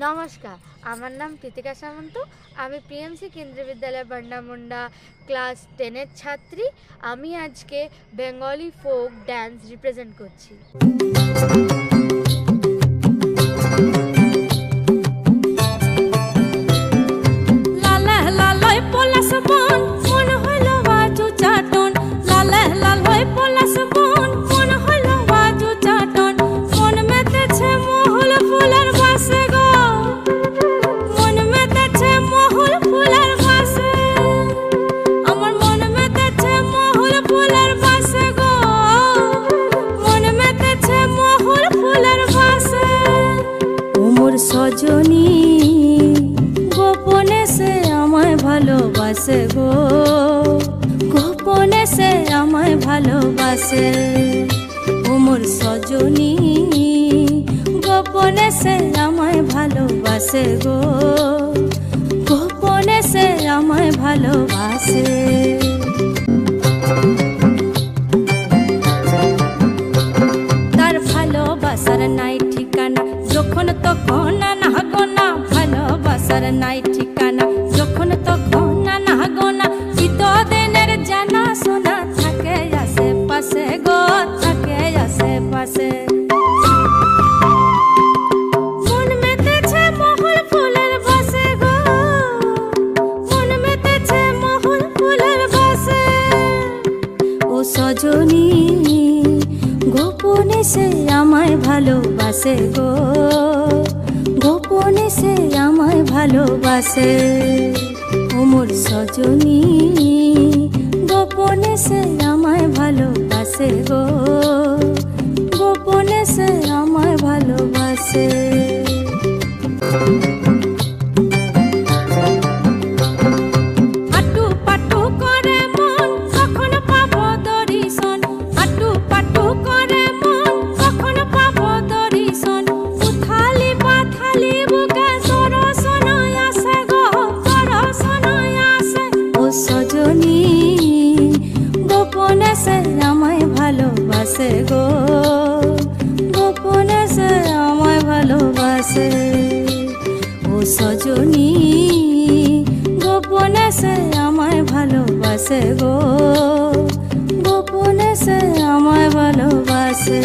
নমস্কার, আমার নাম কৃতিকা সামন্ত। আমি পিএমসি কেন্দ্রীয় বিদ্যালয় বান্ডামুন্ডা ক্লাস 10-এর ছাত্রী। আমি আজকে বেঙ্গলি ফোক ড্যান্স রিপ্রেজেন্ট করছি। সজনী গোপনে সে আমায় ভালোবাসে গো, গোপনে সে আমায় ভালোবাসে। ও মোর সজনী গোপনে সে আমায় ভালোবাসে গো, গোপনে সে আমায় ভালোবাসে। তার ভালোবাসার নাই ঠিকানা, যখন তখন না গোনা। ভালোবাসার নাই ঠিকানা, যখন তখন না গোনা। চিতদিনের জানা শোনা থাকে আশেপাশে গো, থাকে আশেপাশে। মন মেতেছে মহুল ফুলের বাসে গো, মন মেতেছে মহুল ফুলের বাসে। ও সজনী গোপনে সে আমায় ভালোবাসে গো, গোপনে সে আমায় ভালোবাসে। ও মোর সজনী গোপনে সে আমায় ভালোবাসে গো, গোপনে সে আমায় ভালোবাসে। সজনী গোপনে সে আমায় ভালোবাসে গো, গোপনে সে আমায় ভালোবাসে। ও সজনী গোপনে সে আমায় ভালোবাসে গো, গোপনে সে আমায় ভালোবাসে।